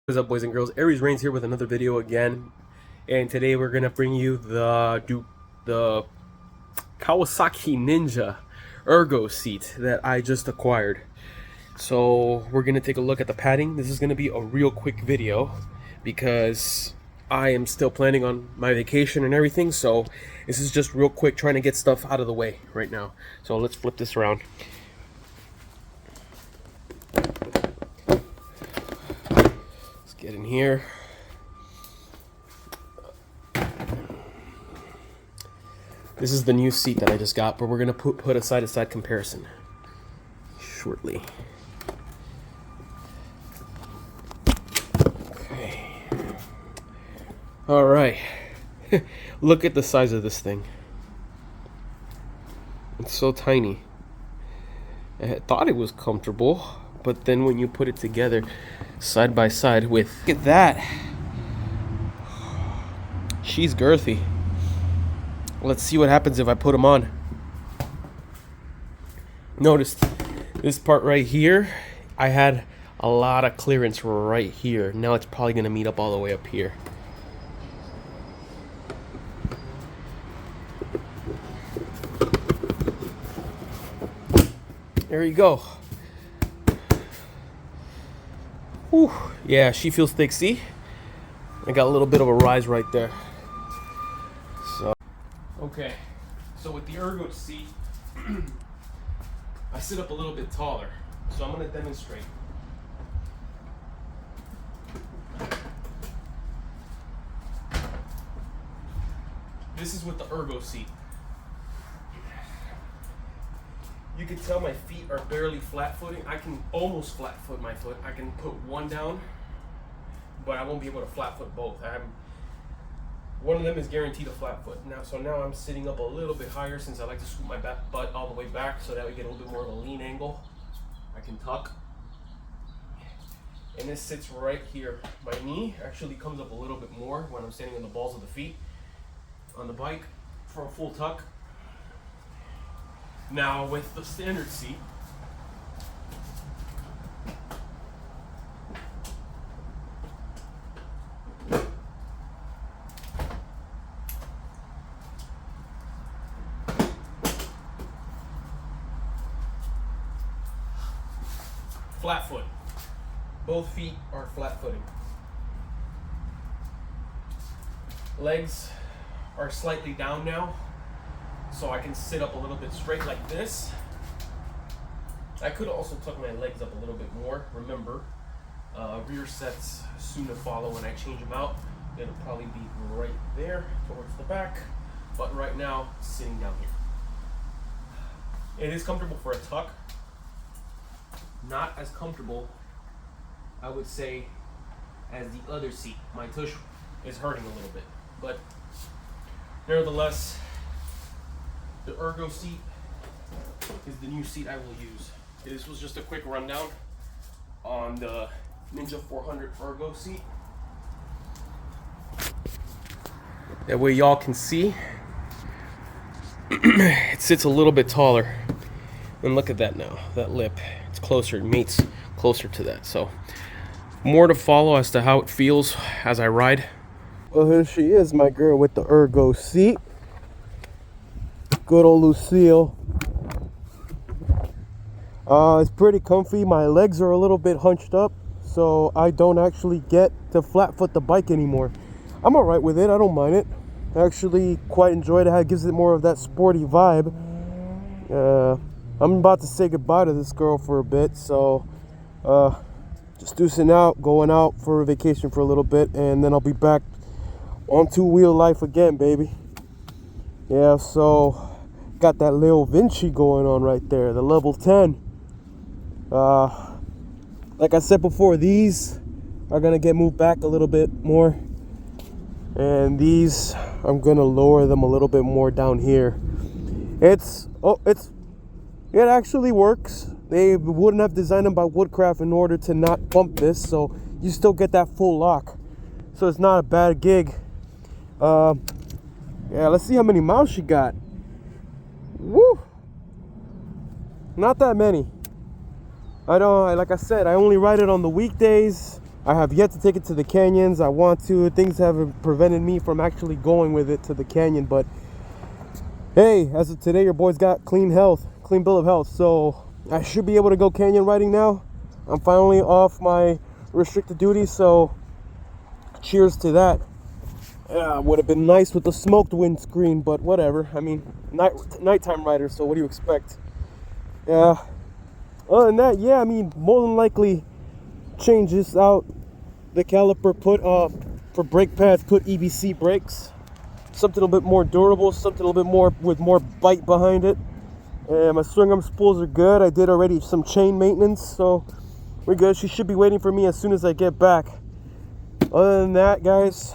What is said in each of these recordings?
What's up, boys and girls? Ares.Reigns here with another video again, and today we're gonna bring you the Kawasaki Ninja Ergo seat that I just acquired. So we're gonna take a look at the padding. This is gonna be a real quick video because I am still planning on my vacation and everything. So this is just real quick, trying to get stuff out of the way right now. So let's flip this around. Get in here. This is the new seat that I just got, but we're gonna put a side-to-side comparison shortly. Okay. All right. Look at the size of this thing. It's so tiny. I thought it was comfortable, but then when you put it together side by side with, look at that, she's girthy. Let's see what happens if I put them on. Notice this part right here, I had a lot of clearance right here. Now it's probably gonna meet up all the way up here. There you go. Whew. Yeah, she feels thick. See? I got a little bit of a rise right there. So, okay. So with the Ergo seat, I sit up a little bit taller. So I'm going to demonstrate. This is with the Ergo seat. You can tell my feet are barely flat-footing. I can almost flat-foot my foot. I can put one down, but I won't be able to flat-foot both. One of them is guaranteed a flat foot. Now I'm sitting up a little bit higher since I like to scoop my butt all the way back so that we get a little bit more of a lean angle. I can tuck. And this sits right here. My knee actually comes up a little bit more when I'm standing on the balls of the feet on the bike for a full tuck. Now with the standard seat, flat foot. Both feet are flat footing. Legs are slightly down now, so I can sit up a little bit straight like this. I could also tuck my legs up a little bit more. Remember, rear sets soon to follow when I change them out. It'll probably be right there towards the back, but right now, sitting down here. It is comfortable for a tuck. Not as comfortable, I would say, as the other seat. My tush is hurting a little bit, but nevertheless, the Ergo seat is the new seat I will use. This was just a quick rundown on the Ninja 400 Ergo seat. That way y'all can see. It sits a little bit taller. And look at that now, that lip. It's closer, it meets closer to that. So more to follow as to how it feels as I ride. Well, here she is, my girl with the Ergo seat. Good old Lucille. It's pretty comfy. My legs are a little bit hunched up, so I don't actually get to flat foot the bike anymore. I'm alright with it. I don't mind it. I actually quite enjoy it. It gives it more of that sporty vibe. I'm about to say goodbye to this girl for a bit, so just deucing out, going out for a vacation for a little bit, and then I'll be back on two-wheel life again, baby. Yeah, so got that Leo Vinci going on right there, the level 10. Like I said before, these are gonna get moved back a little bit more, and these I'm gonna lower them a little bit more down here. It actually works. They wouldn't have designed them by Woodcraft in order to not bump this, so you still get that full lock. So it's not a bad gig. Yeah, let's see how many miles she got. Woo! Not that many. Like I said, I only ride it on the weekdays. I have yet to take it to the canyons. I want to. Things have prevented me from actually going with it to the canyon. But hey, as of today, your boy's got clean bill of health. So I should be able to go canyon riding now. I'm finally off my restricted duty. So cheers to that. Yeah, would have been nice with the smoked windscreen, but whatever. I mean, nighttime rider, so what do you expect? Yeah. Other than that, yeah, I mean, more than likely change this out. The caliper, put for brake pads, put EBC brakes. Something a little bit more durable, something a little bit more with more bite behind it. And my swing arm spools are good. I did already some chain maintenance, so we're good. She should be waiting for me as soon as I get back. Other than that, guys,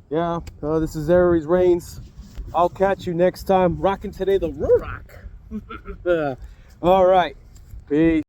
yeah, this is Ares.Reigns. I'll catch you next time. Rocking today the Ruroc. All right. Peace.